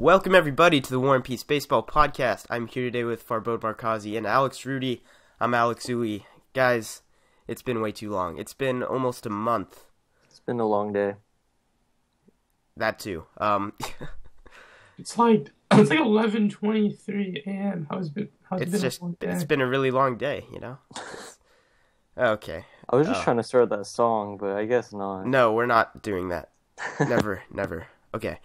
Welcome everybody to the War and Peace Baseball Podcast. I'm here today with Farbod Markazi and Alex Rudy. I'm Alex Uwe. Guys, it's been way too long. It's been almost a month. It's been a long day. That too. It's like 11:23 a.m. How's it been a long day? It's been a really long day, you know? Okay. I was just trying to start that song, but I guess not. No, we're not doing that. Never. Okay.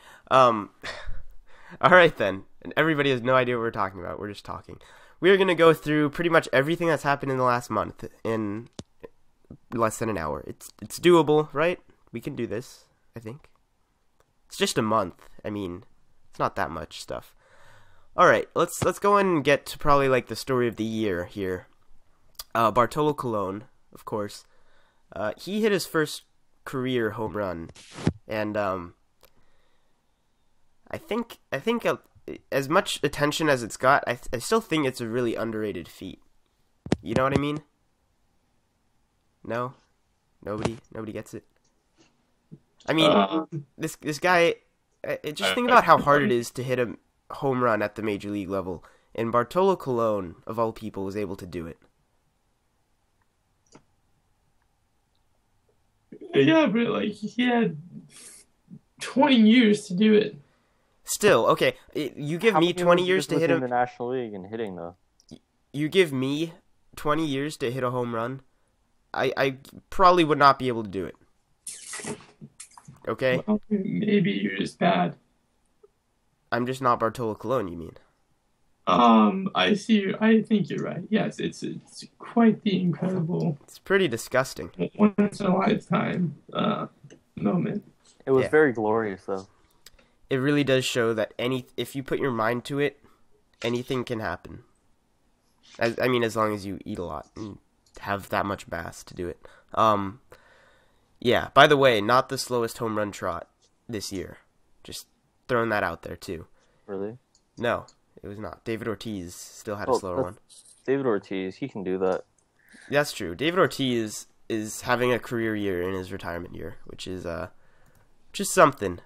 Alright then. And everybody has no idea what we're talking about. We're just talking. We're going to go through pretty much everything that's happened in the last month in less than an hour. It's doable, right? We can do this, I think. It's just a month. I mean, it's not that much stuff. Alright, let's go in and get to probably like the story of the year here. Bartolo Colon, of course. He hit his first career home run, and I think as much attention as it's got, I still think it's a really underrated feat. You know what I mean? No? Nobody gets it? I mean, this guy, just think about how hard it is to hit a home run at the major league level, and Bartolo Colon, of all people, was able to do it. Yeah, but like he had 20 years to do it. Still, okay, you give me 20 years to hit in the National League and hitting though. You give me 20 years to hit a home run, I probably would not be able to do it. Okay? Well, maybe you're just bad. I'm just not Bartolo Colon, you mean? I see. I think you're right. Yes, it's quite the incredible. It's pretty disgusting. Once in a lifetime moment. It was very glorious though. It really does show that if you put your mind to it, anything can happen. As long as you eat a lot and have that much bass to do it. Yeah, by the way, not the slowest home run trot this year. Just throwing that out there, too. Really? No, it was not. David Ortiz still had a slower one. David Ortiz, he can do that. That's true. David Ortiz is having a career year in his retirement year, which is something.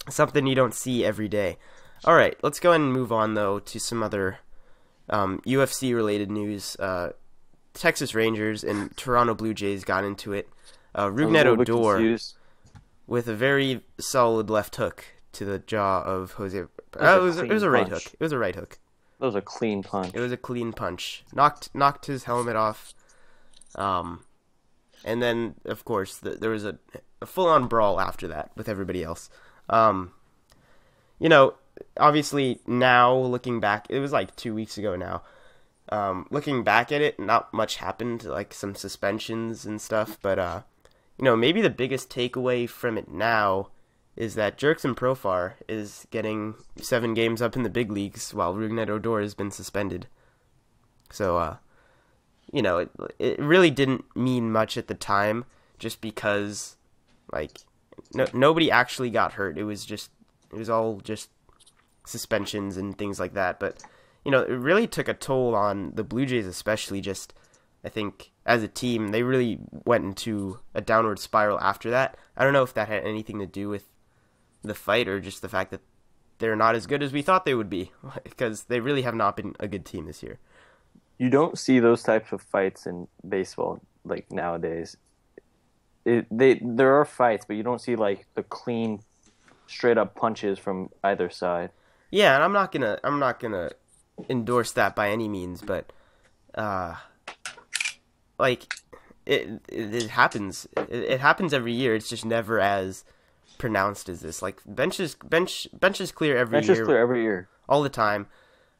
Something you don't see every day. All right, let's go ahead and move on, though, to some other UFC-related news. Texas Rangers and Toronto Blue Jays got into it. Rougned Odor with a very solid left hook to the jaw of Jose. It was a right hook. It was a right hook. That was a clean punch. It was a clean punch. Knocked his helmet off. And then, of course, there was a full-on brawl after that with everybody else. Obviously now looking back, it was like 2 weeks ago now. Looking back at it, not much happened, like some suspensions and stuff, but maybe the biggest takeaway from it now is that Jurickson Profar is getting 7 games up in the big leagues while Rougned Odor has been suspended. So, it really didn't mean much at the time, just because, nobody actually got hurt. It was all just suspensions and things like that. But, it really took a toll on the Blue Jays, especially. Just, I think, as a team, they really went into a downward spiral after that. I don't know if that had anything to do with the fight or just the fact that they're not as good as we thought they would be, because they really have not been a good team this year. You don't see those types of fights in baseball like nowadays. There are fights, but you don't see like the clean, straight up punches from either side. Yeah, and I'm not gonna endorse that by any means, but it happens. It happens every year. It's just never as pronounced as this. Like bench is clear every year. Bench is clear every year, all the time.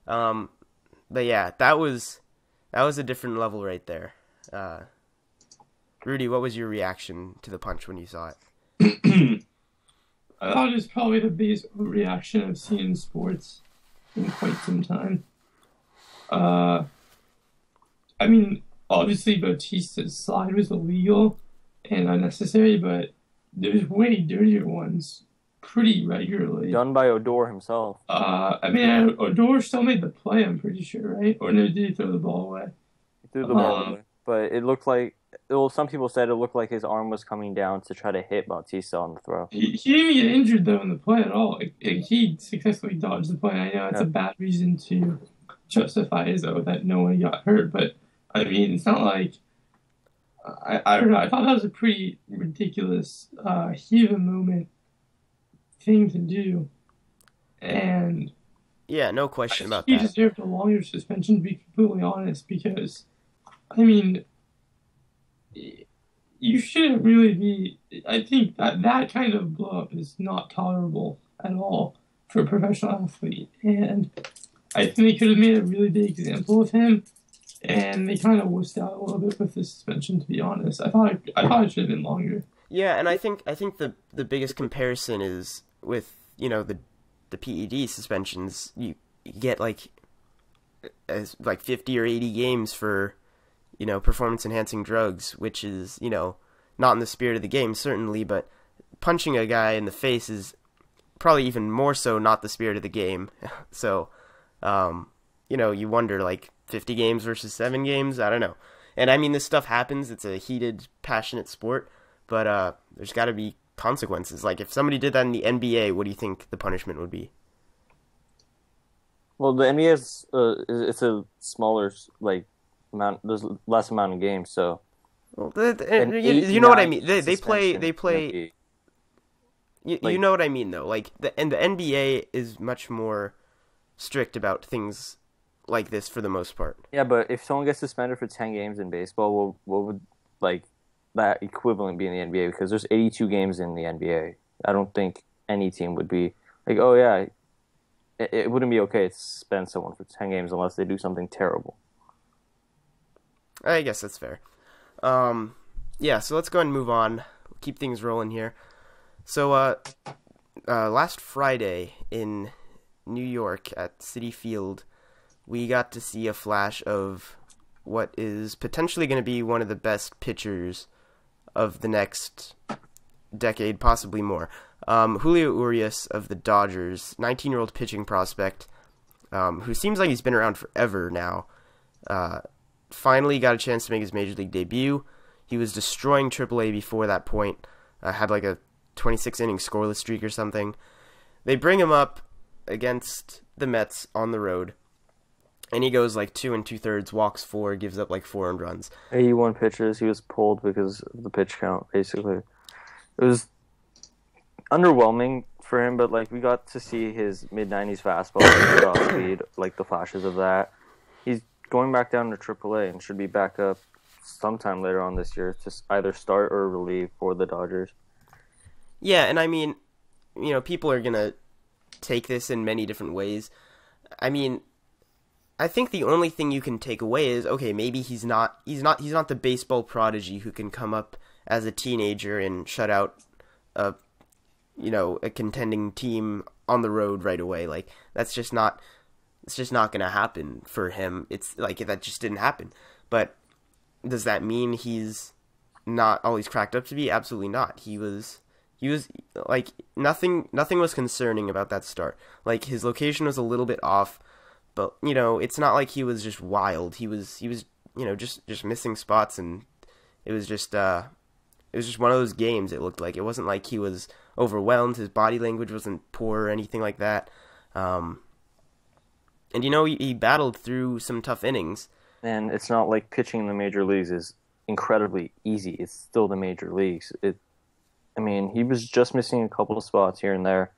But yeah, that was a different level right there. Rudy, what was your reaction to the punch when you saw it? I thought it was probably the biggest reaction I've seen in sports in quite some time. Obviously Bautista's slide was illegal and unnecessary, but there's way dirtier ones pretty regularly. Done by Odor himself. Odor still made the play, I'm pretty sure, right? Or no, did he throw the ball away? He threw the ball away. But it looked like well, some people said it looked like his arm was coming down to try to hit Bautista on the throw. He didn't get injured though in the play at all. He successfully dodged the play. I know it's Yeah. a bad reason to justify Izzo that no one got hurt, but I mean, it's not like I don't know. I thought that was a pretty ridiculous heat of the moment thing to do, and Yeah, no question about he that. deserved a longer suspension, to be completely honest, because I mean, you shouldn't really be. I think that kind of blow up is not tolerable at all for a professional athlete, and I think they could have made a really big example of him, and they kind of wussed out a little bit with the suspension. To be honest, I thought it should have been longer. Yeah, and I think the biggest comparison is with, the PED suspensions. You get like 50 or 80 games for, performance enhancing drugs, which is, not in the spirit of the game certainly, but punching a guy in the face is probably even more so not the spirit of the game. So, you wonder, like, 50 games versus 7 games, I don't know. And I mean, this stuff happens. It's a heated, passionate sport, but there's got to be consequences. Like, if somebody did that in the NBA, what do you think the punishment would be? Well, the NBA it's a smaller like amount. There's less amount of games, so Well, an you know what I 89 mean. They play suspension would be, you like, know what I mean though. Like the NBA is much more strict about things like this for the most part. yeah. But if someone gets suspended for 10 games in baseball, what would like that equivalent be in the NBA? Because there's 82 games in the NBA. I don't think any team would be like, oh yeah, it wouldn't be okay to suspend someone for 10 games unless they do something terrible. I guess that's fair. Yeah, so let's go ahead and move on. Keep things rolling here. So, last Friday in New York at Citi Field, we got to see a flash of what is potentially going to be one of the best pitchers of the next decade, possibly more. Julio Urias of the Dodgers, 19-year-old pitching prospect, who seems like he's been around forever now, finally got a chance to make his major league debut. He was destroying AAA before that point, had like a 26-inning scoreless streak or something. They bring him up against the Mets on the road, and he goes like 2 2/3, walks 4, gives up like 4 earned runs. 81 pitches. He was pulled because of the pitch count. Basically, it was underwhelming for him, but like we got to see his mid-90s fastball, his off speed, like the flashes of that. He's going back down to AAA and should be back up sometime later on this year to either start or relieve for the Dodgers. Yeah, and I mean, people are gonna take this in many different ways. I mean, I think the only thing you can take away is, okay, maybe he's not the baseball prodigy who can come up as a teenager and shut out a contending team on the road right away. Like, it's just not going to happen for him. It's like, that just didn't happen. But does that mean he's not all he's cracked up to be? Absolutely not. He was like, nothing was concerning about that start. Like, his location was a little bit off, but it's not like he was just wild. He was just missing spots, and it was just one of those games. It looked like it wasn't like he was overwhelmed. His body language wasn't poor or anything like that. And he battled through some tough innings. And it's not like pitching in the major leagues is incredibly easy. It's still the major leagues. He was just missing a couple of spots here and there.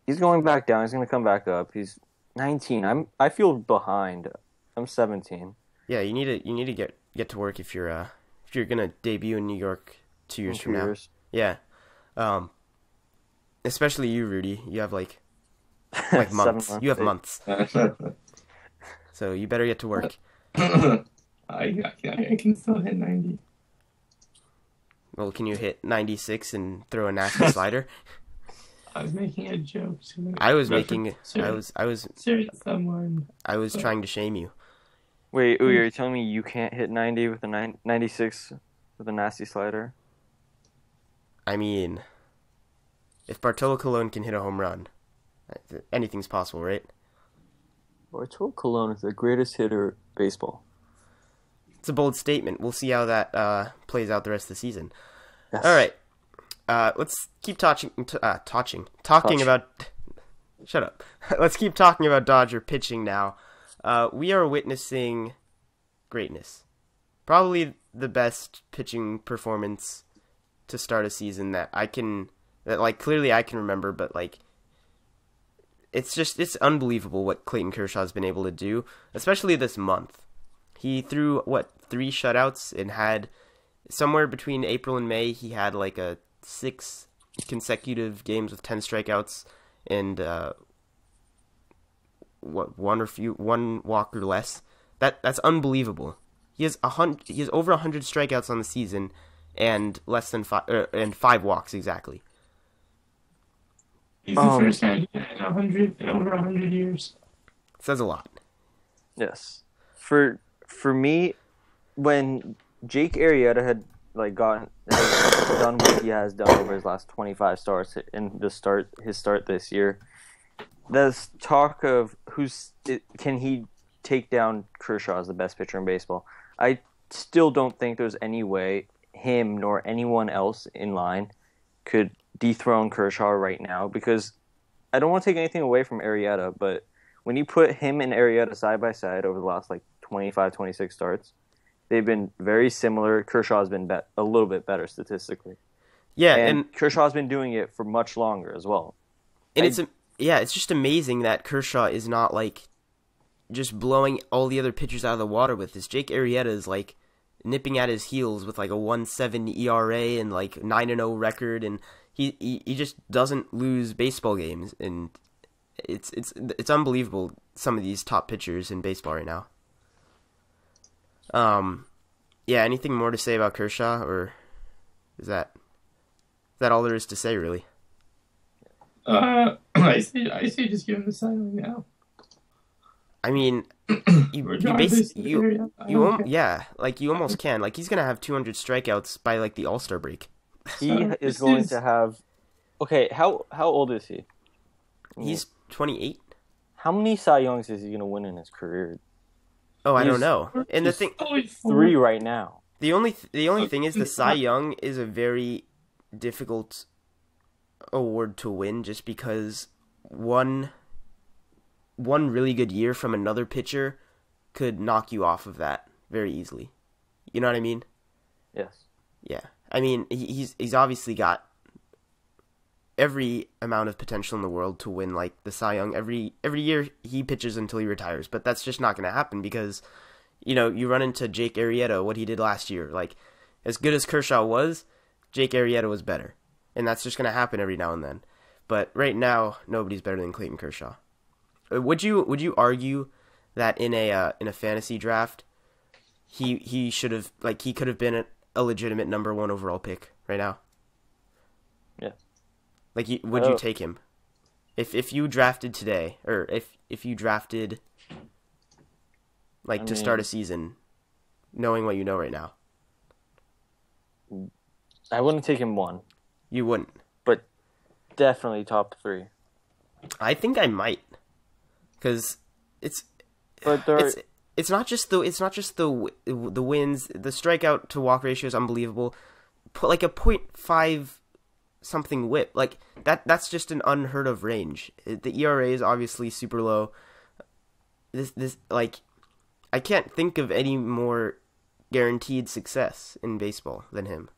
He's going back down. He's going to come back up. He's 19. I feel behind. I'm 17. Yeah, you need to get to work if you're gonna debut in New York 2 years from now. Yeah, especially you, Rudy. You have like months. 7 months. You have months. So you better get to work. I can still hit 90. Well, can you hit 96 and throw a nasty slider? I was making a joke. I was making. Serious someone. I was trying to shame you. Wait, Uy, are you telling me you can't hit 90 with a 96 with a nasty slider? I mean, if Bartolo Colon can hit a home run, anything's possible, right? Bartolo Colon is the greatest hitter in baseball. It's a bold statement. We'll see how that plays out the rest of the season. Yes. All right. Let's keep talking about. Shut up. Let's keep talking about Dodger pitching now. We are witnessing greatness. Probably the best pitching performance to start a season that clearly I can remember, but like it's unbelievable what Clayton Kershaw has been able to do, especially this month. He threw 3 shutouts and had somewhere between April and May he had like 6 consecutive games with 10 strikeouts and one walk or less. That's unbelievable. He has over 100 strikeouts on the season and less than 5 walks exactly. He's the first guy in over 100 years. Says a lot. Yes. For me, when Jake Arrieta had has done what he has done over his last 25 starts in his start this year, there's talk of can he take down Kershaw as the best pitcher in baseball. I still don't think there's any way him nor anyone else in line could dethrone Kershaw right now, because I don't want to take anything away from Arrieta, but when you put him and Arrieta side by side over the last 25, 26 starts, they've been very similar. Kershaw's been a little bit better statistically. Yeah, and Kershaw's been doing it for much longer as well. And it's just amazing that Kershaw is not just blowing all the other pitchers out of the water with this. Jake Arrieta is nipping at his heels with a 1.7 ERA and 9-0 record, and he just doesn't lose baseball games, and it's unbelievable, some of these top pitchers in baseball right now. Yeah, anything more to say about Kershaw, or is that all there is to say, really? I say just give him the sign now. I mean, you almost can. He's gonna have 200 strikeouts by the All-Star break. He is going to have. Okay, how old is he? He's 28. How many Cy Youngs is he gonna win in his career? Oh, I don't know. And the thing, 3 right now. The only thing is the Cy Young is a very difficult award to win, just because one really good year from another pitcher could knock you off of that very easily. You know what I mean? Yes. Yeah. I mean, he's obviously got every amount of potential in the world to win the Cy Young every year he pitches until he retires, but that's just not going to happen because you run into Jake Arrieta, what he did last year. As good as Kershaw was, Jake Arrieta was better, and that's just going to happen every now and then. But right now, nobody's better than Clayton Kershaw. Would you argue that in a fantasy draft, he should have he could have been a legitimate number 1 overall pick right now? Yeah. Would you take him if you drafted today, or if you drafted to start a season, knowing what you know right now? I wouldn't take him 1. You wouldn't, but definitely top 3. I think I might, because it's not just the wins. The strikeout to walk ratio is unbelievable. Put a 0.5 something whip, that's just an unheard of range. The ERA is obviously super low. This I can't think of any more guaranteed success in baseball than him.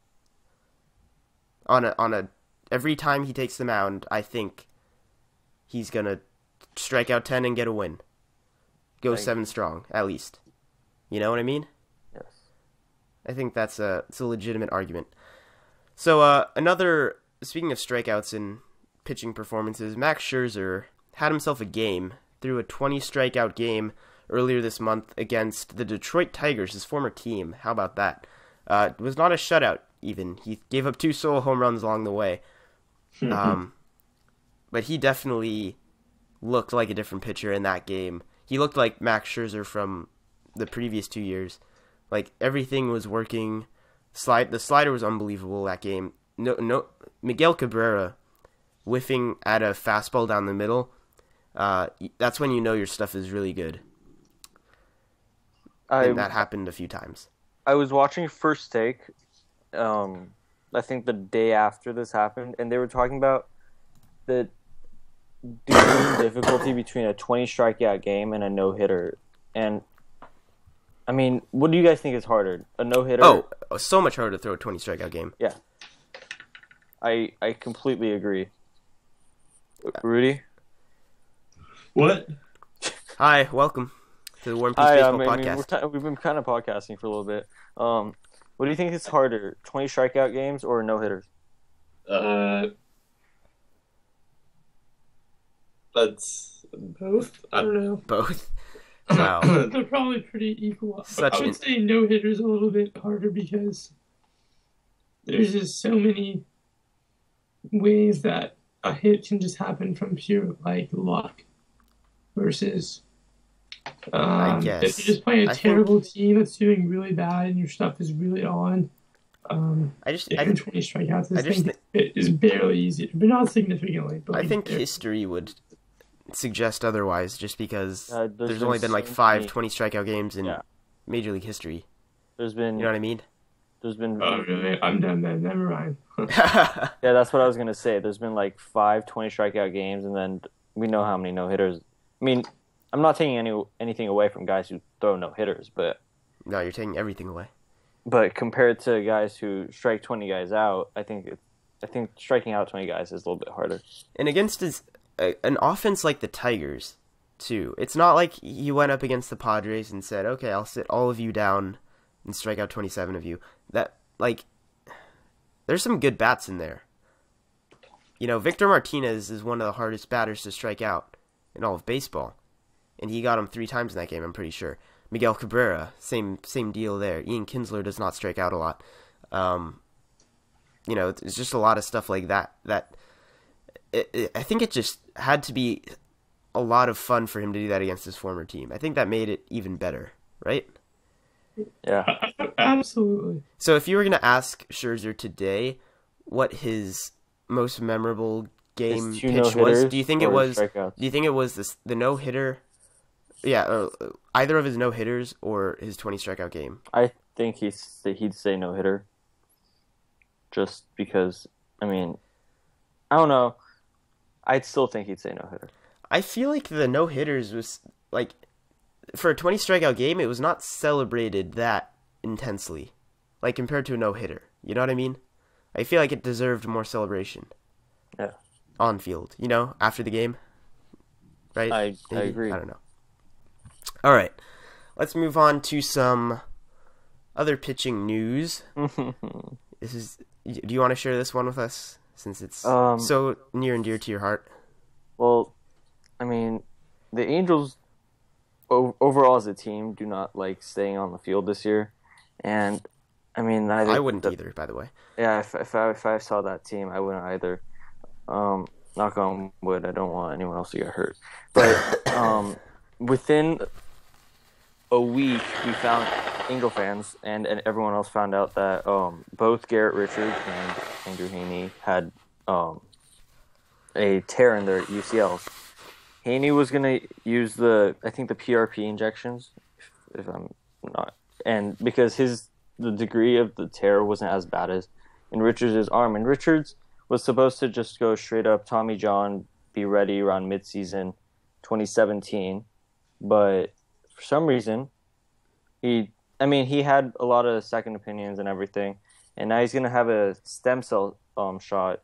On a every time he takes the mound, I think he's gonna strike out 10 and get a win. Go 7 strong at least. You know what I mean? Yes. I think it's a legitimate argument. So speaking of strikeouts and pitching performances, Max Scherzer had himself a game, threw a 20 strikeout game earlier this month against the Detroit Tigers, his former team. How about that? It was not a shutout even. He gave up 2 solo home runs along the way. But he definitely looked like a different pitcher in that game. He looked like Max Scherzer from the previous 2 years. Everything was working. The slider was unbelievable that game. No, Miguel Cabrera whiffing at a fastball down the middle. That's when you know your stuff is really good. And that happened a few times. I was watching First Take. I think the day after this happened, and they were talking about the degree of difficulty between a 20 strikeout game and a no hitter. And I mean, what do you guys think is harder, a no hitter? Oh, so much harder to throw a 20 strikeout game. Yeah, I completely agree. Rudy? What? Hi, welcome to the War and Peace Hi, Baseball I mean, podcast. we've been kind of podcasting for a little bit. What do you think is harder, 20 strikeout games or no hitters? That's both. I don't know. Both. Wow. They're probably pretty equal. Such I would say no hitters a little bit harder because there's just so many ways that a hit can just happen from pure like luck versus I guess. if you're just playing a terrible team that's doing really bad and your stuff is really on. If you're 20 strikeouts, it is barely easier, but not significantly. But I think history would suggest otherwise, just because there's only been like 5 20 strikeout games in Major League history. There's been, you know what I mean? There's been. Oh, really? I'm done then. Never mind. Yeah, that's what I was gonna say. There's been like 5 20 strikeout games, and then we know how many no hitters. I mean, I'm not taking anything away from guys who throw no hitters, but no, you're taking everything away. But compared to guys who strike 20 guys out, I think striking out 20 guys is a little bit harder. And against an offense like the Tigers, too, it's not like you went up against the Padres and said, "Okay, I'll sit all of you down and strike out 27 of you." That there's some good bats in there. You know, Victor Martinez is one of the hardest batters to strike out in all of baseball, and he got him 3 times in that game, I'm pretty sure. Miguel Cabrera, same deal there. Ian Kinsler does not strike out a lot. You know, it's just a lot of stuff like that. I think it just had to be a lot of fun for him to do that against his former team. I think that made it even better, right? Yeah, absolutely. So if you were going to ask Scherzer today what his most memorable game pitch was, do you think it was the no hitter? Yeah, either of his no hitters or his 20 strikeout game. I think he'd say no hitter. Just because, I mean, I don't know. I'd still think he'd say no hitter. I feel like the no hitters was like, for a 20 strikeout game, it was not celebrated that intensely, like compared to a no hitter. You know what I mean? I feel like it deserved more celebration. Yeah. On field, you know, after the game. Right? I agree. I don't know. All right, let's move on to some other pitching news. Do you want to share this one with us, since it's so near and dear to your heart? Well, I mean, the Angels overall as a team do not like staying on the field this year, and I mean, I wouldn't either, by the way. Yeah, if I saw that team, I wouldn't either. Knock on wood, I don't want anyone else to get hurt, but within a week, we found Angel fans and everyone else found out that both Garrett Richards and Andrew Heaney had a tear in their UCLs. Heaney was going to use the PRP injections, if I'm not, and because the degree of the tear wasn't as bad as in Richards' arm, and Richards was supposed to just go straight up Tommy John, be ready around midseason 2017, but for some reason, he had a lot of second opinions and everything, and now he's going to have a stem cell shot.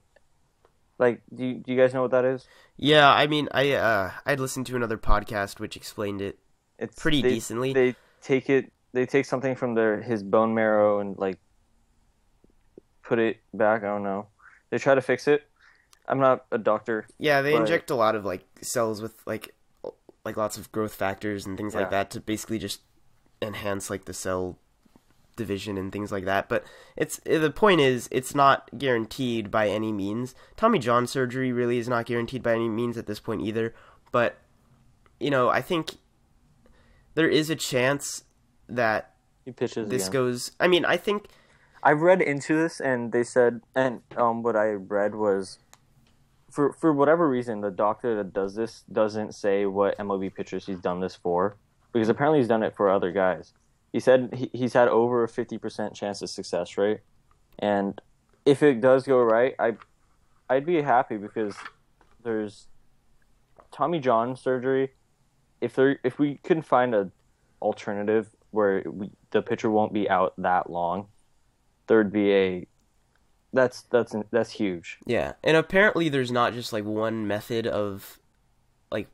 Like, do you guys know what that is? Yeah, I mean, I'd listened to another podcast which explained it pretty decently. They take something from his bone marrow and like put it back. I don't know. They try to fix it. I'm not a doctor. Yeah, they inject a lot of like cells with like lots of growth factors and things like that to basically just enhance like the cell division and things like that. But the point is, it's not guaranteed by any means. Tommy John surgery really is not guaranteed by any means at this point either. But you know, I think there is a chance that he pitches this again. goes. I mean, I think I've read into this, and they said, and what I read was, for whatever reason, the doctor that does this doesn't say what MLB pitchers he's done this for, because apparently he's done it for other guys. He said he's had over a 50% chance of success rate, and if it does go right, I'd be happy because there's Tommy John surgery. If we can find a alternative where the pitcher won't be out that long, there'd be that's huge. Yeah, and apparently there's not just like one method of like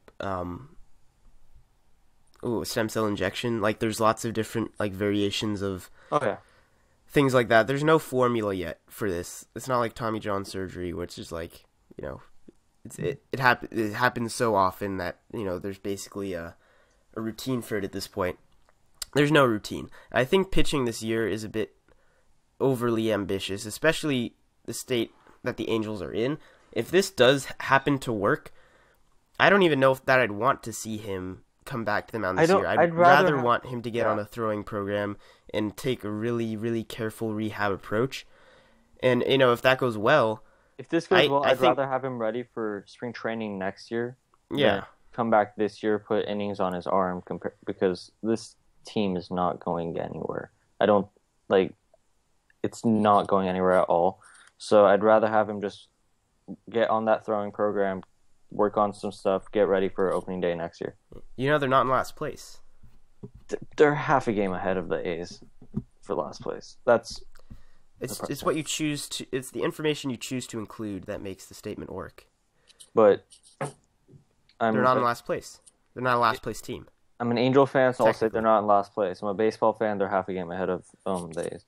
stem cell injection. Like there's lots of different like variations of things like that. There's no formula yet for this. It's not like Tommy John surgery, where it's just like, you know, it happens so often that, you know, there's basically a routine for it at this point. There's no routine. I think pitching this year is a bit overly ambitious, especially the state that the Angels are in. If this does happen to work, I don't even know if that I'd want to see him come back to the mound this year. I'd rather want him to get on a throwing program and take a really, really careful rehab approach. And, you know, if that goes well... If this goes well, I'd rather have him ready for spring training next year. Yeah. Come back this year, put innings on his arm, because this team is not going anywhere. It's not going anywhere at all. So I'd rather have him just get on that throwing program, work on some stuff, get ready for opening day next year. You know, they're not in last place. They're half a game ahead of the A's for last place. It's what you choose to. It's the information you choose to include that makes the statement work. But they're not in last place. They're not a last place team. I'm an Angel fan, so I'll say they're not in last place. I'm a baseball fan. They're half a game ahead of the A's.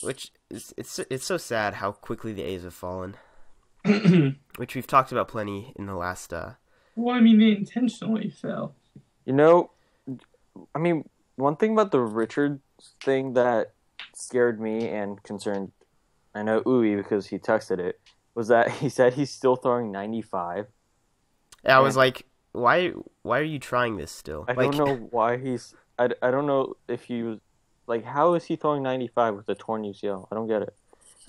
Which it's so sad how quickly the A's have fallen. Which we've talked about plenty in the last. Well, I mean, they intentionally fell. You know, I mean, one thing about the Richards thing that scared me and concerned, I know Uwe because he texted it, was that he said he's still throwing 95. I was like, why are you trying this still? I don't know why he's... I don't know if he was... Like, how is he throwing 95 with a torn UCL? I don't get it.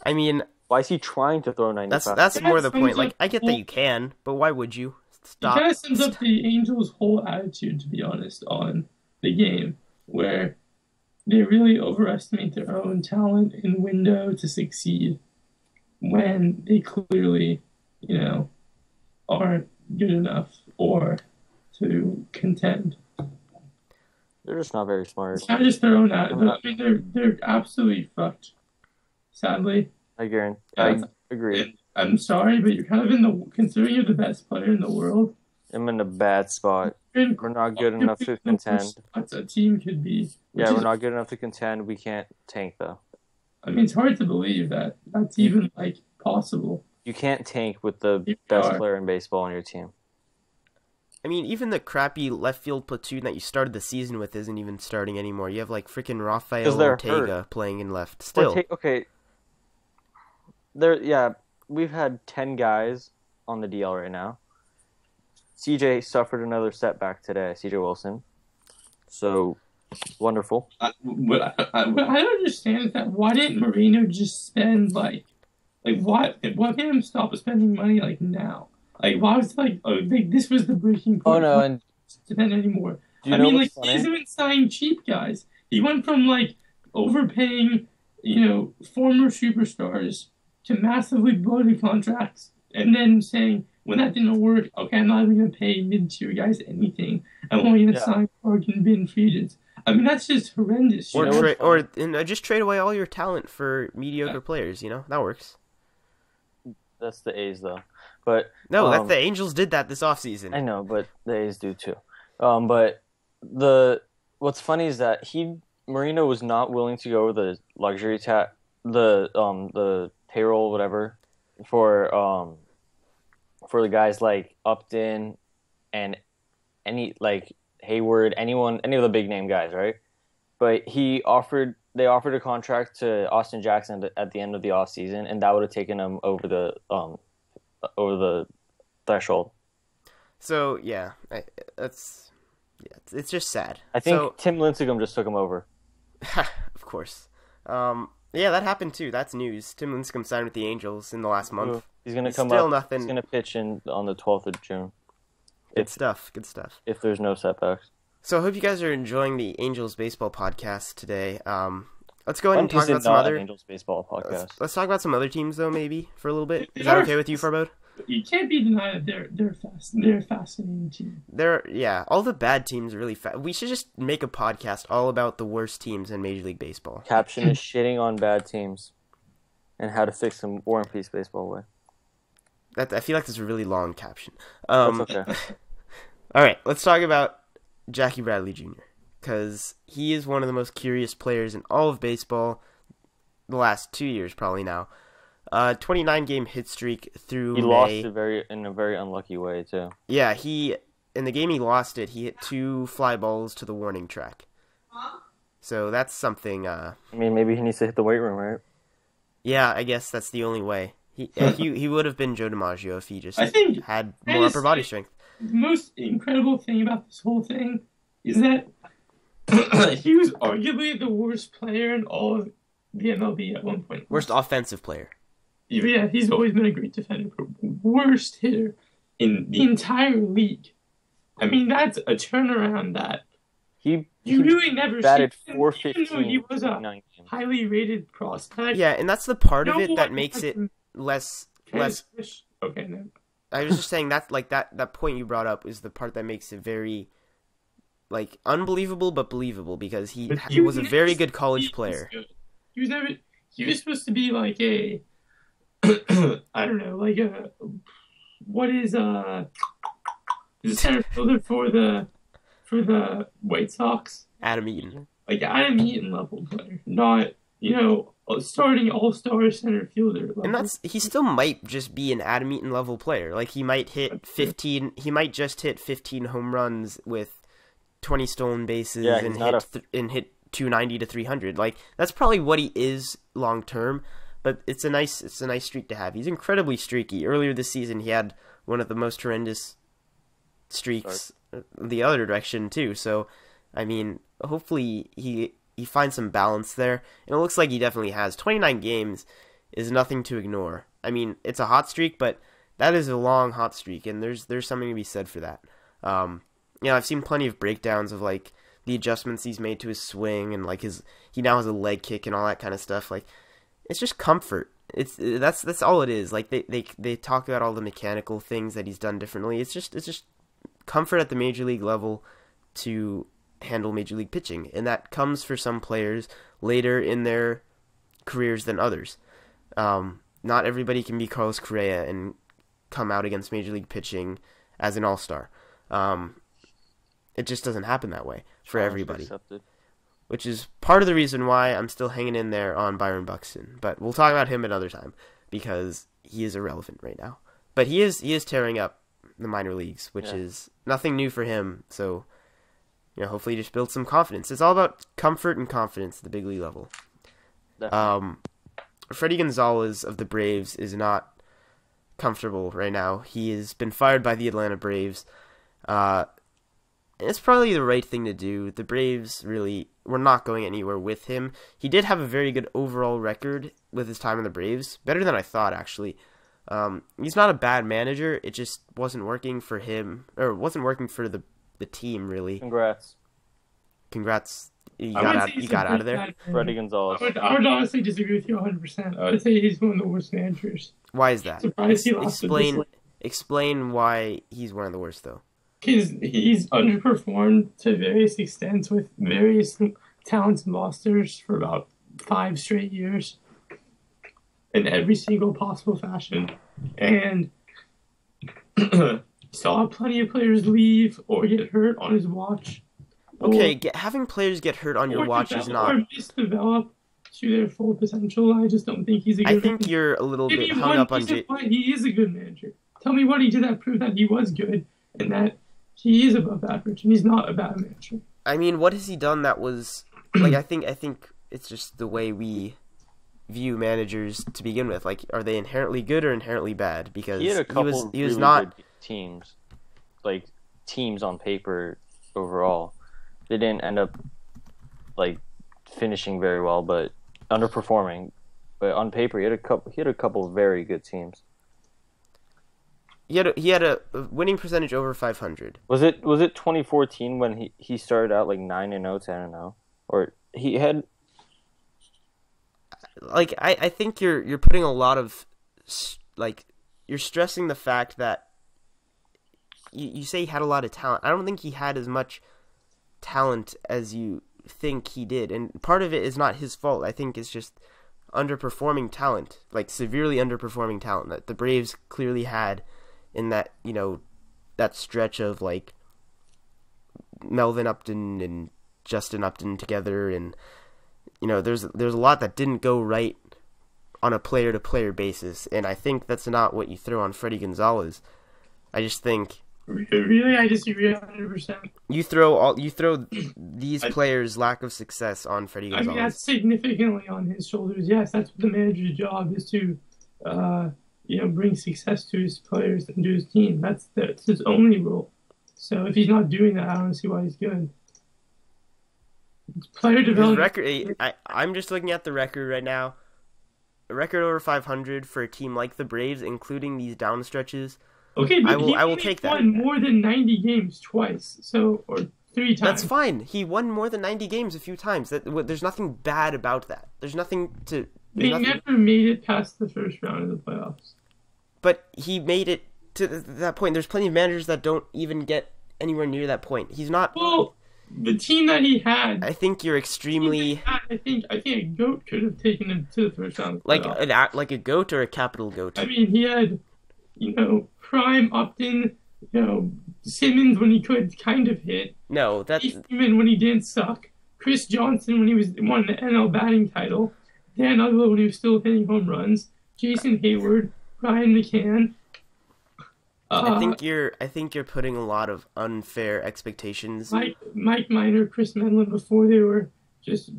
I mean... Why is he trying to throw 95? That's more the point. Like, I get that you can, but why would you? Stop. It kind of sums up the Angels' whole attitude, to be honest, on the game, where they really overestimate their own talent and window to succeed when they clearly, you know, aren't good enough or to contend. They're just not very smart. It's not just their own attitude. I mean, they're absolutely fucked, sadly. I agree. I'm sorry, but you're kind of considering you're the best player in the world. I'm in a bad spot. We're not good enough to contend. That's a team could be. Yeah, we're not good enough to contend. We can't tank, though. I mean, it's hard to believe that that's even, like, possible. You can't tank with the best player in baseball on your team. I mean, even the crappy left field platoon that you started the season with isn't even starting anymore. You have, like, freaking Rafael Ortega playing in left. Still. Okay. We've had 10 guys on the DL right now. CJ suffered another setback today, CJ Wilson. So, wonderful. What I don't understand is that why didn't Moreno just spend, what made him stop spending money, like, now? Like, why was this was the breaking point. Oh, no, and... spend anymore. I mean, like, he hasn't been signing cheap guys. He went from, like, overpaying, you know, former superstars to massively bloated contracts, and then saying, when that didn't work, okay, I'm not even going to pay mid-tier guys anything. I'm only going to sign bargain bin free agents. I mean, that's just horrendous. Just trade away all your talent for mediocre players, you know? That works. That's the A's, though. But no, the Angels did that this offseason. I know, but the A's do, too. But what's funny is that Marino was not willing to go with the luxury the payroll, whatever, for the guys like Upton and any like Hayward, any of the big name guys, right? But they offered a contract to Austin Jackson at the end of the offseason, and that would have taken him over the threshold. So yeah, it's just sad. I think Tim Lincecum just took him over. Of course. Yeah, that happened too. That's news. Tim Lincecum signed with the Angels in the last month. He's gonna come still up. Nothing. He's gonna pitch on the 12th of June. Good stuff. If there's no setbacks. So I hope you guys are enjoying the Angels baseball podcast today. Let's go ahead and When talk is it about some not other. an Angels baseball podcast? Let's talk about some other teams though, maybe for a little bit. They Is that are- okay with you, Farbode? You can't be denied that they're a fascinating team. Yeah, all the bad teams are really We should just make a podcast all about the worst teams in Major League Baseball. Caption is shitting on bad teams and how to fix them War and Peace baseball way. I feel like that's a really long caption. That's okay. All right, let's talk about Jackie Bradley Jr. because he is one of the most curious players in all of baseball. The last 2 years, probably now. 29-game hit streak through He May. lost it in a very unlucky way too. Yeah, in the game he lost it, he hit 2 fly balls to the warning track. So that's something. I mean, maybe he needs to hit the weight room, right? Yeah, I guess that's the only way. He would have been Joe DiMaggio if he just I think had more upper body strength. the most incredible thing about this whole thing is that he was arguably the worst player in all of the MLB at one point. Worst offensive player. Yeah, he's always been a great defender, but worst hitter in the entire league. I mean, that's a turnaround that He you really never batted see. Even .415 though he was a 9 games. highly rated prospect. Yeah, and that's the part of no it that one makes it has less. Okay, no. I was just saying that point you brought up is the part that makes it very, like, unbelievable but believable because he But was a very good he college was player. good. He was never. He was supposed to be like a. I don't know, like a. What is He's a center fielder for the White Sox. Adam Eaton. Like Adam Eaton level player, not a starting all-star center fielder level. And he still might just be an Adam Eaton level player. Like he might hit 15. He might just hit 15 home runs with 20 stolen bases Yeah, and he's not hit 290 to 300. Like that's probably what he is long term. But it's a nice streak to have. He's incredibly streaky. Earlier this season, he had one of the most horrendous streaks the other direction too. So, I mean, hopefully he finds some balance there, and it looks like he definitely has. 29 games is nothing to ignore. I mean, it's a hot streak, but that is a long hot streak, and there's something to be said for that. I've seen plenty of breakdowns of like the adjustments he's made to his swing, and like he now has a leg kick and all that kind of stuff. Like, it's just comfort. That's all it is. Like they talk about all the mechanical things that he's done differently. It's just comfort at the major league level to handle major league pitching, and that comes for some players later in their careers than others. Not everybody can be Carlos Correa and come out against major league pitching as an all-star. It just doesn't happen that way for everybody, Accepted. which is part of the reason why I'm still hanging in there on Byron Buxton. But we'll talk about him another time because he is irrelevant right now. But he is tearing up the minor leagues, which is nothing new for him. So, hopefully he just builds some confidence. It's all about comfort and confidence at the big league level. Freddie Gonzalez of the Braves is not comfortable right now. He has been fired by the Atlanta Braves. It's probably the right thing to do. The Braves really were not going anywhere with him. He did have a very good overall record with his time in the Braves. Better than I thought, actually. He's not a bad manager. It just wasn't working for him, or wasn't working for the team, really. Congrats, You got out of there. Freddie Gonzalez. I would honestly disagree with you 100%. I would say he's one of the worst managers. Why is that? Surprised he lost with this league. Explain why he's one of the worst, though. Because he's underperformed to various extents with various talents and rosters for about 5 straight years in every single possible fashion. And saw plenty of players leave or get hurt on his watch. Okay, having players get hurt on your watch is not... Or misdevelop to their full potential. I just don't think he's a good I think manager. you're a little Give bit me hung one up on... reason why he is a good manager. Tell me what he did that proved that he was good and that he is above average and he's not a bad manager. I mean, what has he done that was... Like, I think it's just the way we view managers to begin with. Like, are they inherently good or inherently bad? Because He had a couple he was really not... good teams, like teams on paper overall. They didn't end up like finishing very well, but underperforming. But on paper, he had a couple of very good teams. He had a winning percentage over 500. Was it 2014 when he started out like 9-0, 10-0, or he had? Like I think you're putting a lot of like you're stressing the fact that you say he had a lot of talent. I don't think he had as much talent as you think he did, and part of it is not his fault. I think it's just underperforming talent, like severely underperforming talent that the Braves clearly had in that, that stretch of like Melvin Upton and Justin Upton together, and there's a lot that didn't go right on a player to player basis, and I think that's not what you throw on Freddie Gonzalez. I just think really, I disagree 100%. you throw these players' lack of success on Freddie Gonzalez. I mean, that's significantly on his shoulders. Yes, that's what the manager's job is to, bring success to his players and to his team. That's his only role. So if he's not doing that, I don't see why he's good. It's player development. Record. I'm just looking at the record right now. A record over 500 for a team like the Braves, including these down stretches. Okay, but I will take that. He won more than 90 games twice, or 3 times. That's fine. He won more than 90 games a few times. There's nothing bad about that. There's nothing to. They never made it past the first round of the playoffs. But he made it to that point. There's plenty of managers that don't even get anywhere near that point. He's not. Well, the team that he had. I think you're extremely. I think a goat could have taken him to the first round. Like a goat or a capital goat. I mean, he had, prime Upton, Simmons when he could kind of hit. No, that's Freeman when he didn't suck. Chris Johnson when he won the NL batting title. Dan Uggla when he was still hitting home runs. Jason Hayward, Ryan McCann. I think you're putting a lot of unfair expectations. Mike Minor, Chris Medlin before they were just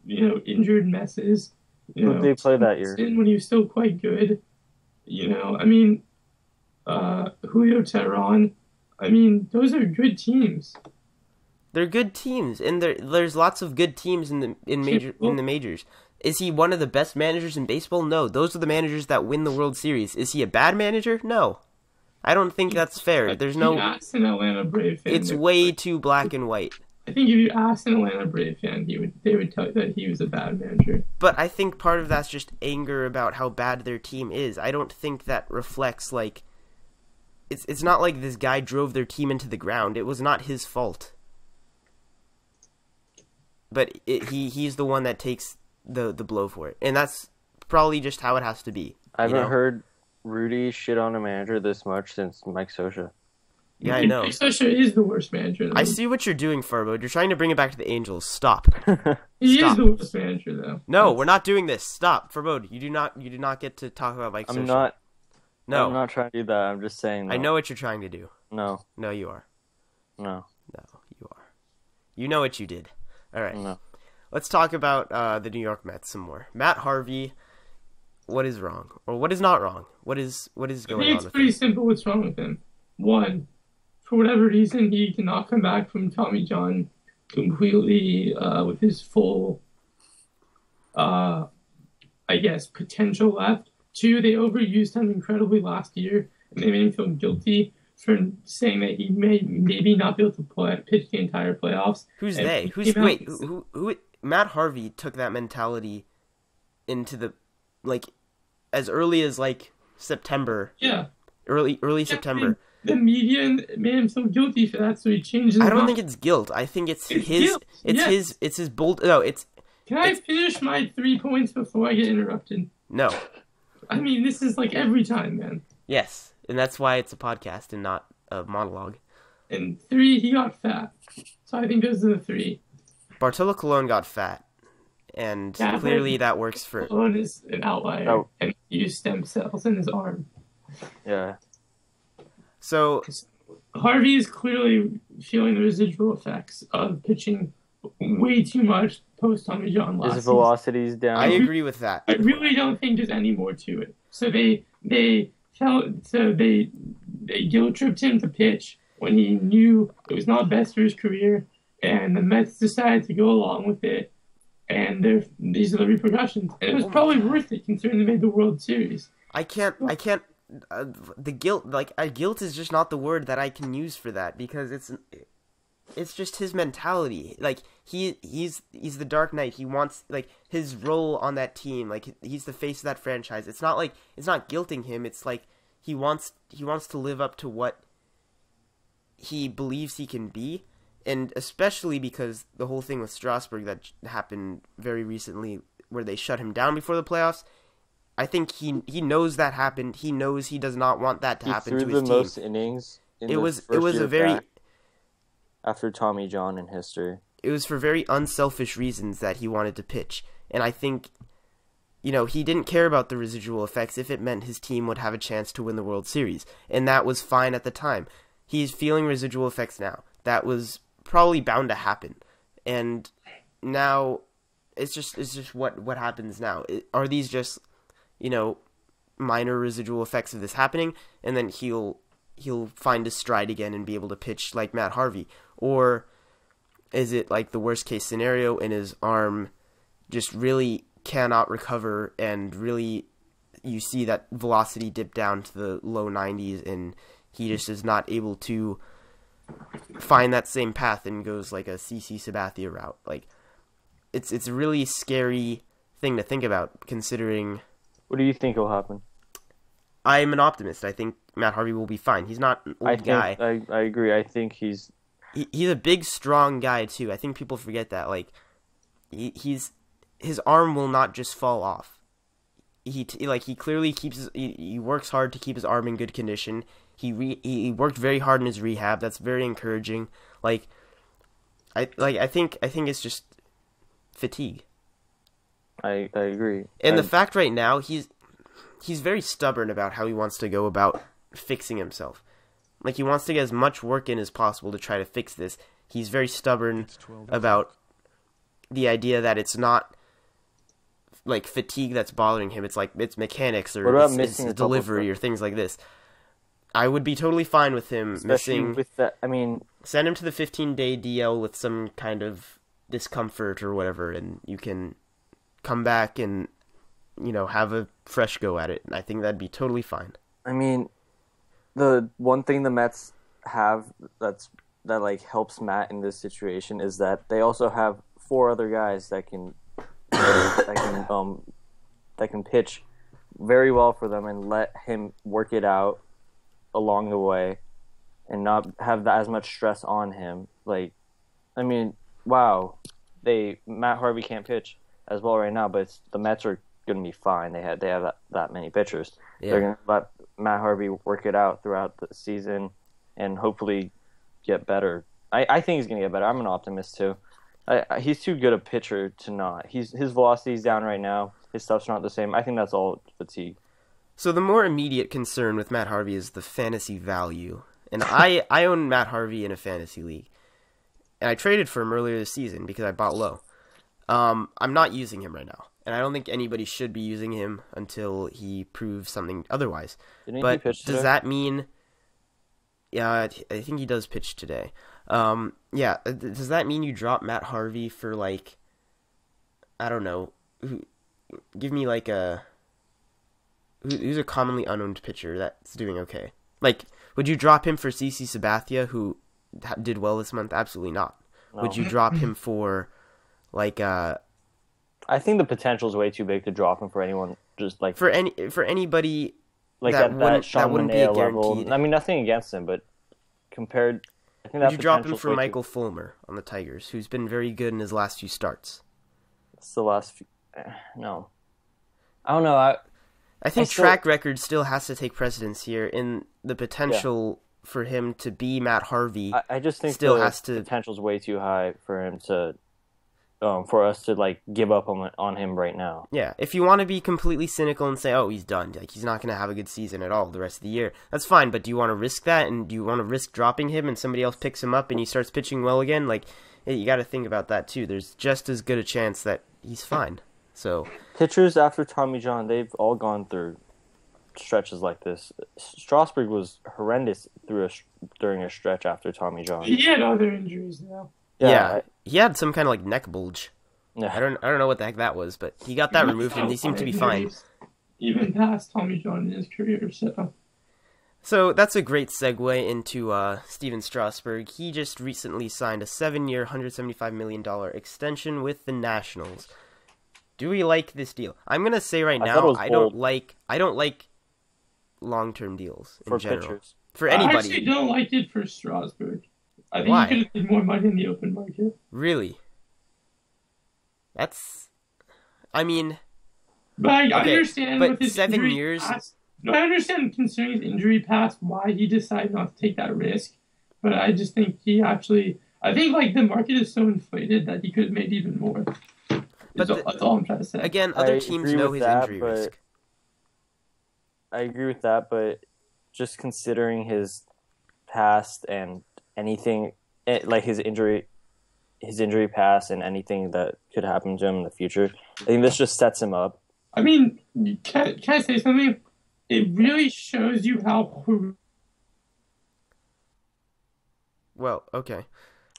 injured messes. Who did they play that year? When he was still quite good. I mean, Julio Teheran. I mean, those are good teams. They're good teams, and there's lots of good teams in the majors. Is he one of the best managers in baseball? No. Those are the managers that win the World Series. Is he a bad manager? No. I don't think that's fair. There's no. Ask an Atlanta Brave fan. It's way too black and white. I think if you asked an Atlanta Brave fan, they would tell you that he was a bad manager. But I think part of that's just anger about how bad their team is. I don't think that reflects like. It's not like this guy drove their team into the ground. It was not his fault. But he's the one that takes the blow for it, and that's probably just how it has to be. I haven't heard Rudy shit on a manager this much since Mike Scioscia. Yeah, I know. Mike Scioscia is the worst manager. I see what you're doing, Furbo. You're trying to bring it back to the Angels. Stop. He is the worst manager, though. No, we're not doing this. Stop, Furbo. You do not get to talk about Mike Scioscia. I'm not trying to do that. I'm just saying. No. I know what you're trying to do. No. No, you are. No. No, you are. You know what you did. All right. No. Let's talk about the New York Mets some more. Matt Harvey, what is wrong? Or what is not wrong? What is going on with him? It's pretty simple what's wrong with him. One, for whatever reason, he cannot come back from Tommy John completely with his full, potential left. Two, they overused him incredibly last year, and they made him feel guilty for saying that he may maybe not be able to pitch the entire playoffs. Who's they? Who? Matt Harvey took that mentality into the, as early as, September. Yeah. Early September. The media made him so guilty for that, so he changed his mind. I don't think it's guilt. I think it's his. It's his bold. No, it's. Can I finish my 3 points before I get interrupted? No. I mean, this is every time, man. Yes, and that's why it's a podcast and not a monologue. And 3, he got fat. So I think those are the 3. Bartolo Colon got fat, and clearly that works for. Colon is an outlier, and he used stem cells in his arm. Yeah. So Harvey is clearly feeling the residual effects of pitching way too much post Tommy John last His velocity's down. I agree with that. I really don't think there's any more to it. So they guilt tripped him to pitch when he knew it was not best for his career, and the Mets decided to go along with it. And these are the repercussions. And it was probably worth it considering they made the World Series. I can't. the guilt, like guilt is just not the word that I can use for that, because it's just his mentality. Like he's the Dark Knight. He wants, like, his role on that team. Like, he's the face of that franchise. It's not guilting him. It's like he wants to live up to what he believes he can be, and especially because the whole thing with Strasburg that happened very recently, where they shut him down before the playoffs. I think he knows that happened. He knows he does not want that to happen to his team. He threw the most innings it was a very after Tommy John in history. It was for very unselfish reasons that he wanted to pitch. And I think, he didn't care about the residual effects if it meant his team would have a chance to win the World Series. And that was fine at the time. He's feeling residual effects now. That was probably bound to happen. And now it's just what happens now. Are these just, minor residual effects of this happening, and then he'll find his stride again and be able to pitch like Matt Harvey? Or is it like the worst case scenario, and his arm just really cannot recover, and really you see that velocity dip down to the low 90s, and he just is not able to find that same path and goes like a CC Sabathia route? Like, it's a really scary thing to think about, considering. What do you think will happen? I'm an optimist. I think Matt Harvey will be fine. He's not an old guy. I agree. I think he's a big, strong guy too. I think people forget that. Like, his arm will not just fall off. He clearly keeps he works hard to keep his arm in good condition. He worked very hard in his rehab. That's very encouraging. I think it's just fatigue. I agree. And the fact right now, he's very stubborn about how he wants to go about fixing himself. Like, he wants to get as much work in as possible to try to fix this. He's very stubborn about the idea that it's not like fatigue that's bothering him. It's like it's mechanics, or it's delivery, or things like this. I would be totally fine with him missing. With that, I mean, send him to the 15-day DL with some kind of discomfort or whatever, and you can come back and have a fresh go at it. And I think that'd be totally fine. I mean, the one thing the Mets have that helps Matt in this situation is that they also have 4 other guys that can pitch very well for them, and let him work it out along the way and not have as much stress on him. Like, I mean, wow, Matt Harvey can't pitch as well right now, but the Mets are going to be fine. They have that many pitchers. Yeah. They're going to let Matt Harvey work it out throughout the season and hopefully get better. I think he's going to get better. I'm an optimist too. He's too good a pitcher to not. His velocity's down right now. His stuff's not the same. I think that's all fatigue. So the more immediate concern with Matt Harvey is the fantasy value. And I own Matt Harvey in a fantasy league. And I traded for him earlier this season because I bought low. I'm not using him right now, and I don't think anybody should be using him until he proves something otherwise. But does that mean? Yeah, I think he does pitch today. Yeah, does that mean you drop Matt Harvey for, like, I don't know? Give me like who's a commonly unowned pitcher that's doing okay? Like, would you drop him for CC Sabathia, who did well this month? Absolutely not. No. Would you drop him for, like, I think the potential is way too big to drop him for anyone. Just like for anybody like that wouldn't be a guaranteed. I mean, nothing against him, but compared, I think would you drop him for Michael Fulmer on the Tigers, who's been very good in his last few starts? It's the last few. No, I don't know. I think track record still has to take precedence here in the potential for him to be Matt Harvey. I just think the potential's way too high for him to, for us to like give up on him right now. Yeah, if you want to be completely cynical and say, oh, he's done, like he's not going to have a good season at all the rest of the year, that's fine. But do you want to risk that, and do you want to risk dropping him and somebody else picks him up and he starts pitching well again? Like, you got to think about that too. There's just as good a chance that he's fine. So pitchers after Tommy John, they've all gone through stretches like this. Strasburg was horrendous during a stretch after Tommy John. He had other injuries now. Yeah, he had some kind of like neck bulge. Yeah. I don't know what the heck that was, but he got that removed and he seemed to be fine. Even past Tommy John in his career, so So that's a great segue into Steven Strasburg. He just recently signed a 7-year, $175 million extension with the Nationals. Do we like this deal? I'm gonna say right now, I don't like long-term deals in general. Pitchers. For anybody. I actually don't like it for Strasburg. I think Why? he could have made more money in the open market. Really? I mean... But I Okay, understand but with his 7 injury years... past. No, I understand considering his injury past why he decided not to take that risk. But I just think he actually... I think like the market is so inflated that he could have made even more. That's all I'm trying to say. Again, other teams know his injury risk. I agree with that, but just considering his past and anything like his injury past and anything that could happen to him in the future, I think this just sets him up. I mean, can I say something? It really shows you how... Well, okay.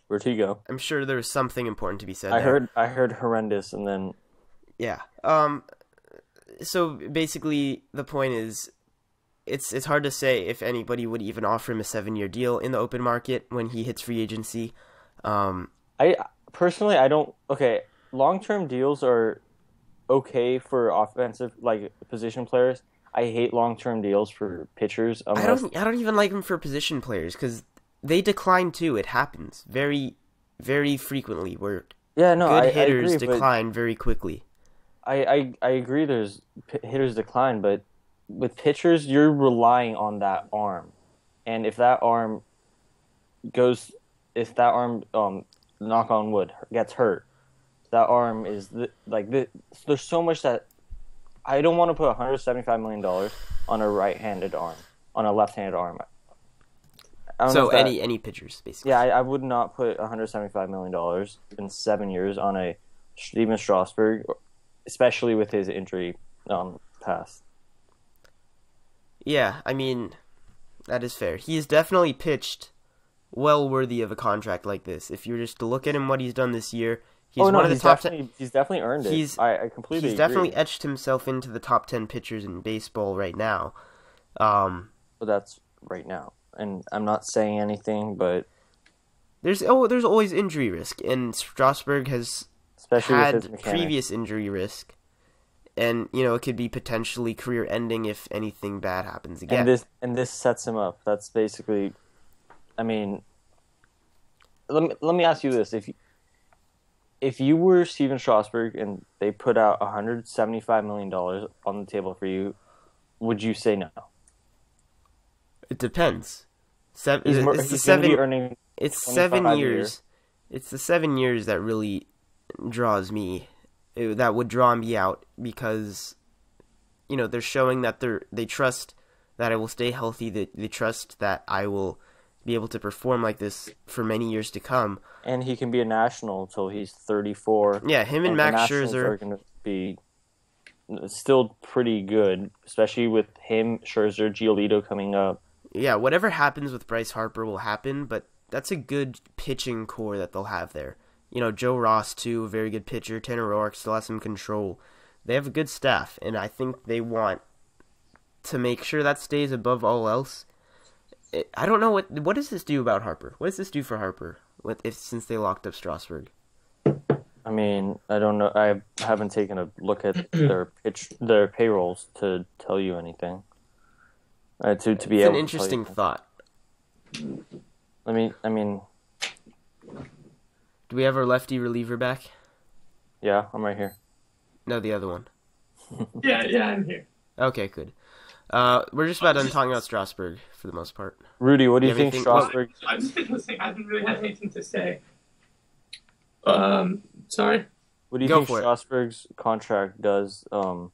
Where'd he go? I'm sure there was something important to be said. I heard horrendous, and then yeah. So basically, the point is, it's hard to say if anybody would even offer him a 7-year deal in the open market when he hits free agency. I personally, I don't. Okay, long-term deals are okay for offensive position players. I hate long-term deals for pitchers. I don't even like them for position players because they decline too. It happens very, very frequently where good hitters decline very quickly. I agree. There's hitters decline, but with pitchers, you're relying on that arm, and if that arm knock on wood, gets hurt, that arm is there's so much that I don't want to put $175 million on a right-handed arm, on a left-handed arm. So any pitchers, basically. Yeah, I would not put $175 million in 7 years on a Steven Strasburg, especially with his injury past. Yeah, I mean, that is fair. He's definitely pitched well worthy of a contract like this. If you were just to look at him, what he's done this year, he's one of the top 10. He's definitely earned it. I completely agree. He's definitely etched himself into the top 10 pitchers in baseball right now. But that's right now. And I'm not saying anything, but there's always injury risk, and Strasburg has had previous injury risk, and it could be potentially career ending if anything bad happens again. And this sets him up. That's basically, I mean, let me ask you this: if you were Steven Strasburg and they put out $175 million on the table for you, would you say no? It depends. He's 7 years. It's the 7 years that really draws me. That would draw me out because, they're showing that they trust that I will stay healthy. They trust that I will be able to perform like this for many years to come. And he can be a national until he's 34. Yeah, him and Max Scherzer are going to be still pretty good, especially with him, Scherzer, Giolito coming up. Yeah, whatever happens with Bryce Harper will happen, but that's a good pitching core that they'll have there. Joe Ross, too, a very good pitcher. Tanner Roark still has some control. They have a good staff, and I think they want to make sure that stays above all else. I don't know what does this do about Harper? What does this do for Harper since they locked up Strasburg? I mean, I don't know. I haven't taken a look at their payrolls to tell you anything. To be it's able an interesting thought. I mean, do we have our lefty reliever back? Yeah, I'm right here. No, the other one. Yeah, I'm here. Okay, good. We're just about done talking about Strasburg for the most part. Rudy, what do you think Strasburg? I've just been listening. I haven't really had anything to say. Sorry. What do you think Strasburg's contract does? I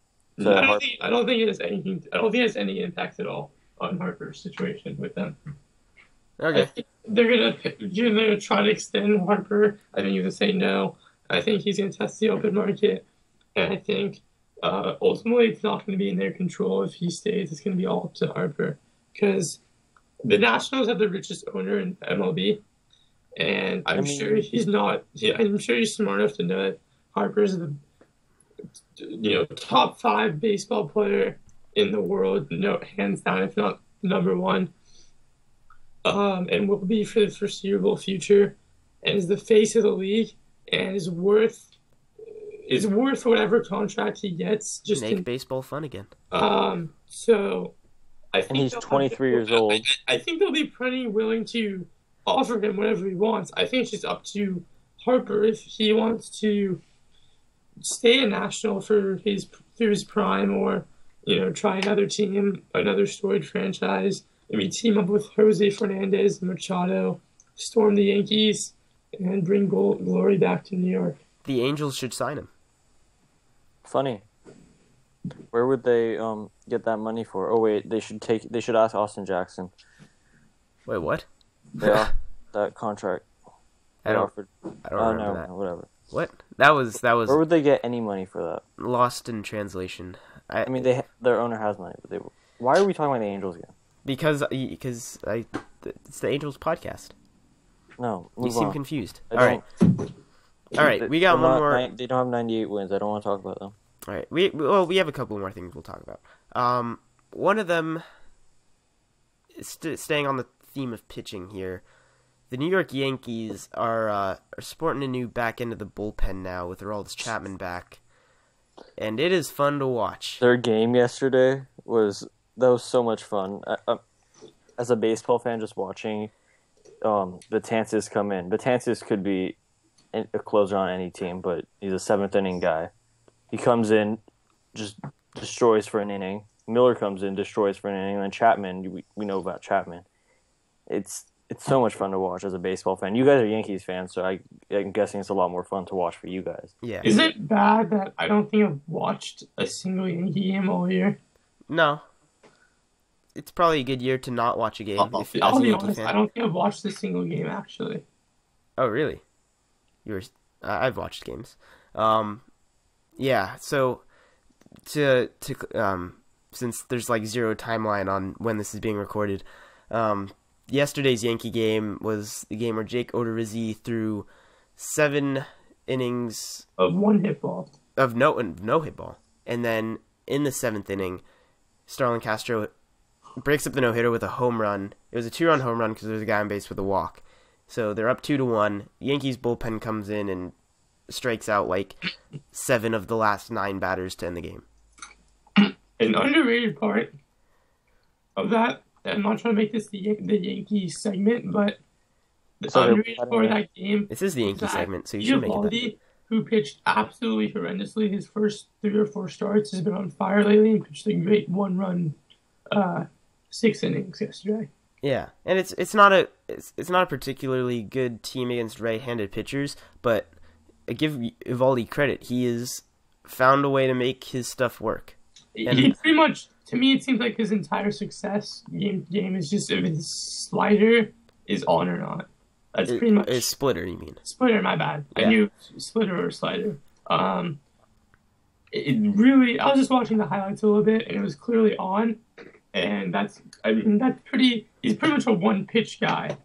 don't think it has anything. I don't think it has any impact at all on Harper's situation with them. Okay. I think they're gonna try to extend Harper. I think you can say no. I think he's gonna test the open market, and I think ultimately it's not going to be in their control if he stays. It's going to be all up to Harper because the Nationals have the richest owner in MLB, and I'm sure he's not. Yeah, I'm sure he's smart enough to know that Harper's the top 5 baseball player in the world, hands down, if not number one, and will be for the foreseeable future, and is the face of the league, and is worth whatever contract he gets. Just Make baseball fun again. so I think And he's 23 years old. I think they'll be pretty willing to offer him whatever he wants. I think it's just up to Harper if he wants to stay a National through his prime, or try another team, another storied franchise, maybe team up with Jose Fernandez and Machado, storm the Yankees, and bring glory back to New York. The Angels should sign him. Funny. Where would they get that money for? Oh wait, they should ask Austin Jackson. Wait, what? Yeah, that contract. I don't offered. remember no, that. whatever. What? That was Where would they get any money for that? lost in translation. I mean, their owner has money, but why are we talking about the Angels again? Because it's the Angels podcast. No, You move seem on. confused. I All right. All right, we got They're one not- more. They don't have 98 wins. I don't want to talk about them. All right, we have a couple more things we'll talk about. One of them is staying on the theme of pitching here. The New York Yankees are sporting a new back end of the bullpen now with Aroldis Chapman back, and it is fun to watch. Their game yesterday was so much fun. As a baseball fan, just watching Betances come in. Betances could be a closer on any team, but he's a seventh inning guy. He comes in, just destroys for an inning. Miller comes in, destroys for an inning. And then Chapman, we know about Chapman. It's so much fun to watch as a baseball fan. You guys are Yankees fans, so I'm guessing it's a lot more fun to watch for you guys. Yeah. Is it bad that I don't think I've watched a single Yankee game all year? No. It's probably a good year to not watch a game. I'll as be a Yankee honest, fan. I don't think I've watched a single game, actually. Oh, really? I've watched games. Yeah. So to since there's like zero timeline on when this is being recorded, yesterday's Yankee game was the game where Jake Odorizzi threw 7 innings Of one hit ball. of no hit ball, and then in the 7th inning, Starlin Castro breaks up the no-hitter with a home run. It was a 2-run home run because there was a guy on base with a walk. So they're up 2-1. Yankees bullpen comes in and strikes out like 7 of the last 9 batters to end the game. An underrated part of that, I'm not trying to make this the Yankees segment, but the So they're underrated part of that game, This is the Yankee that segment, so you should make it that. Eovaldi, who pitched absolutely horrendously his first 3 or 4 starts, has been on fire lately and pitched a great 1-run 6 innings yesterday. Yeah, and it's not a particularly good team against right-handed pitchers, but I give Eovaldi credit. He has found a way to make his stuff work. He pretty much, to me, it seems like his entire success game is just if his slider is on or not. That's pretty much a splitter. You mean splitter? My bad. Yeah. I knew splitter or slider. It really. I was just watching the highlights a little bit, and it was clearly on. And that's pretty. He's pretty much a one-pitch guy,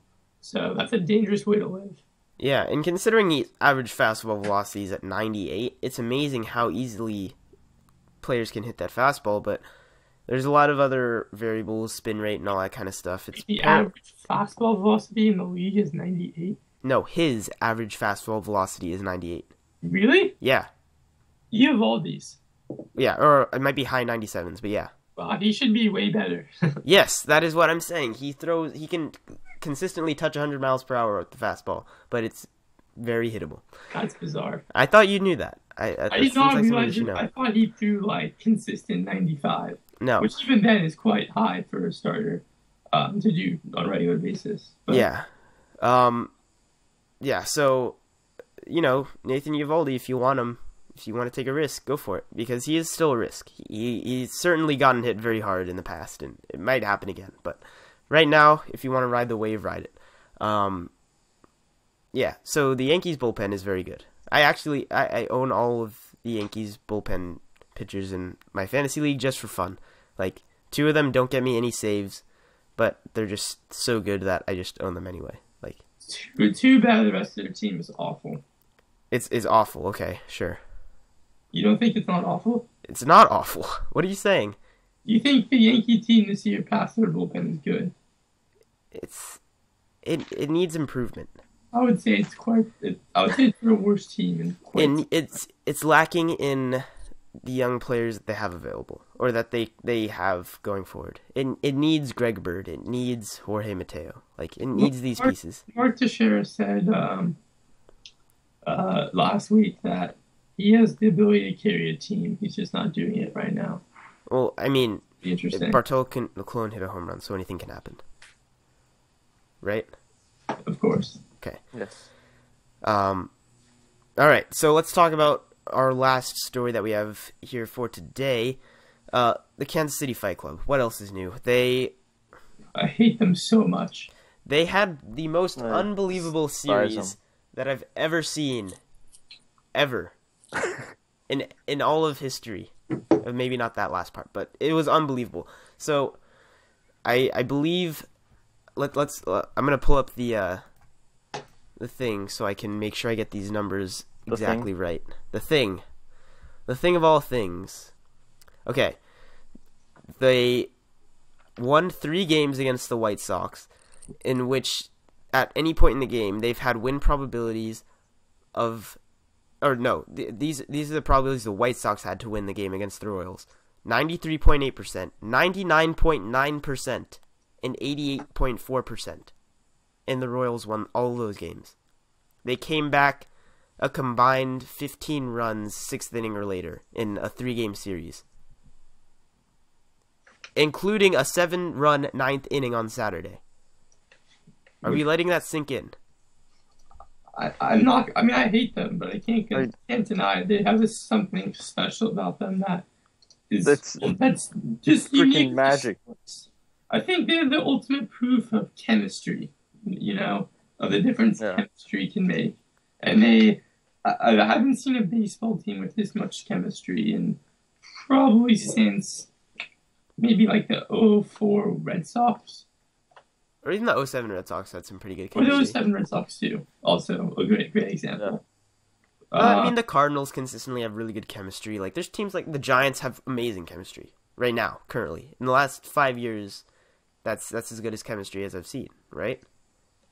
so that's a dangerous way to live. Yeah, and considering the average fastball velocity is at 98, it's amazing how easily players can hit that fastball, but there's a lot of other variables, spin rate and all that kind of stuff. The average fastball velocity in the league is 98. No, his average fastball velocity is 98. Really? Yeah. Eovaldi's. Yeah, or it might be high 97s, but yeah. Wow, he should be way better. Yes, that is what I'm saying. He can consistently touch 100 miles per hour with the fastball, but it's very hittable. That's bizarre. I thought you knew that. I did not realize I thought he threw like consistent 95. No. Which even then is quite high for a starter to do on a regular basis. But Yeah. Yeah, so, Nathan Eovaldi, if you want him, if you want to take a risk, go for it, because he is still a risk. He's certainly gotten hit very hard in the past, and it might happen again. But right now, if you want to ride the wave, ride it. Yeah, so the Yankees bullpen is very good. I own all of the Yankees bullpen pitchers in my fantasy league just for fun. Like, 2 of them don't get me any saves, but they're just so good that I just own them anyway. Like, too bad the rest of their team is awful. It's awful. Okay, sure. You don't think it's not awful? It's not awful. What are you saying? You think the Yankee team this year past their bullpen is good? It needs improvement. I would say it's quite. I would say it's the worst team in quite. And it's lacking in the young players that they have available, or that they have going forward. It needs Greg Bird. It needs Jorge Mateo. Like, it needs these pieces. Mark Teixeira said last week that he has the ability to carry a team. He's just not doing it right now. Well, I mean, Interesting. Bartolo Colon hit a home run, so anything can happen. Right? Of course. Okay. Yes. All right, so let's talk about our last story that we have here for today. The Kansas City Fight Club. What else is new? I hate them so much. They had the most unbelievable series them. that I've ever seen, ever, in all of history. Maybe not that last part, but it was unbelievable. So, I believe. Let's. I'm gonna pull up the thing so I can make sure I get these numbers exactly right. The thing of all things. Okay, they won 3 games against the White Sox, in which at any point in the game they've had win probabilities of, or no, these are the probabilities the White Sox had to win the game against the Royals: 93.8%, 99.9%, and 88.4%. And the Royals won all those games. They came back a combined 15 runs 6th inning or later in a 3-game series, including a 7-run 9th inning on Saturday. Are we letting that sink in? I'm not. I mean, I hate them, but I can't deny it. They have something special about them that is that's just Freaking unique. magic. I think they're the ultimate proof of chemistry. You know, of the difference chemistry can make. And I haven't seen a baseball team with this much chemistry in probably since maybe like the 2004 Red Sox. Or even the 07 Red Sox had some pretty good Or chemistry. the 07 Red Sox too. Also a great example. I mean, the Cardinals consistently have really good chemistry. Like, there's teams like the Giants have amazing chemistry right now, currently. In the last 5 years, that's as good as chemistry as I've seen, right?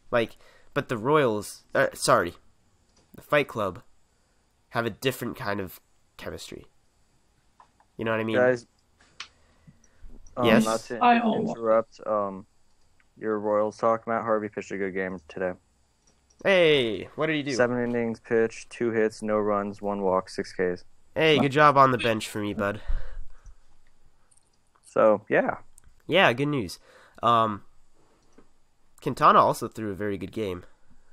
Like, but the Royals, the Fight Club, have a different kind of chemistry. You know what I mean? Guys, yes? not to I interrupt your Royals talk, Matt Harvey pitched a good game today. Hey, what did he do? 7 innings pitched, 2 hits, no runs, 1 walk, 6 Ks. Hey, good job on the bench for me, bud. So, yeah. Yeah, good news. Quintana also threw a very good game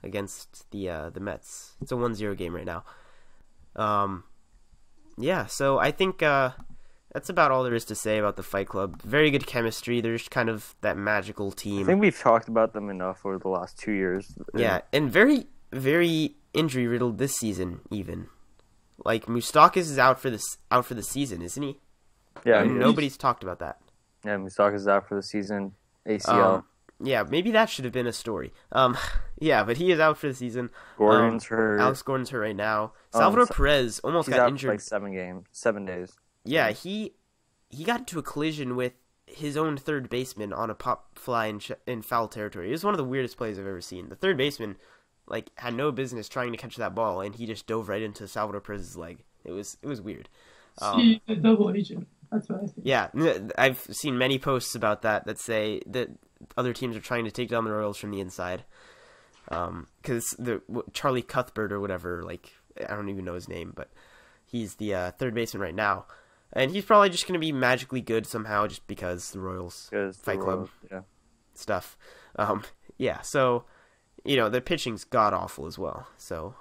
against the Mets. It's a 1-0 game right now. Yeah, so I think that's about all there is to say about the Fight Club. Very good chemistry. There's kind of that magical team. I think we've talked about them enough over the last 2 years. Yeah, and very, very injury-riddled this season, even. Like, Moustakas is out for the season, isn't he? Yeah, And nobody's talked about that. Yeah, Moustakas is out for the season. ACL. Yeah, maybe that should have been a story. Yeah, but he is out for the season. Gordon's hurt. Alex Gordon's hurt right now. Salvador Perez almost He's got out injured. for like 7 days. Yeah, he got into a collision with his own third baseman on a pop fly in foul territory. It was one of the weirdest plays I've ever seen. The third baseman had no business trying to catch that ball, and he just dove right into Salvador Perez's leg. It was weird. He's a double agent. That's what I think. Yeah, I've seen many posts about that say that other teams are trying to take down the Royals from the inside. Because Charlie Cuthbert or whatever, I don't even know his name, but he's the third baseman right now. And he's probably just going to be magically good somehow just because the Royals Fight Club stuff. Yeah, so, the pitching's god-awful as well. So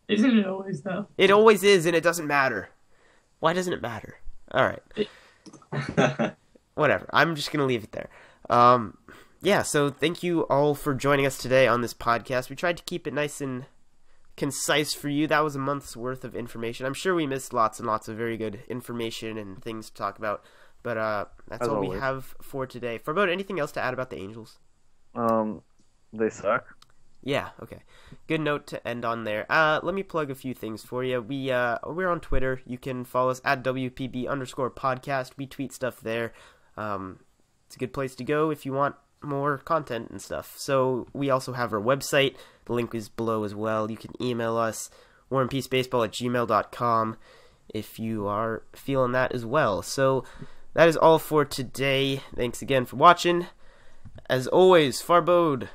Isn't it always, though? It always is, and it doesn't matter. Why doesn't it matter? All right. Whatever. I'm just going to leave it there. Yeah, so thank you all for joining us today on this podcast. We tried to keep it nice and concise for you. That was a month's worth of information. I'm sure we missed lots and lots of very good information and things to talk about, but that's As all always. we have for today. For about anything else to add about the Angels? They suck. Yeah, okay. Good note to end on there. Let me plug a few things for you. We're on Twitter. You can follow us at WPB_podcast. We tweet stuff there. It's a good place to go if you want more content and stuff. So we also have our website. The link is below as well. You can email us, warandpeacebaseball@gmail.com, if you are feeling that as well. So that is all for today. Thanks again for watching. As always, Farbode.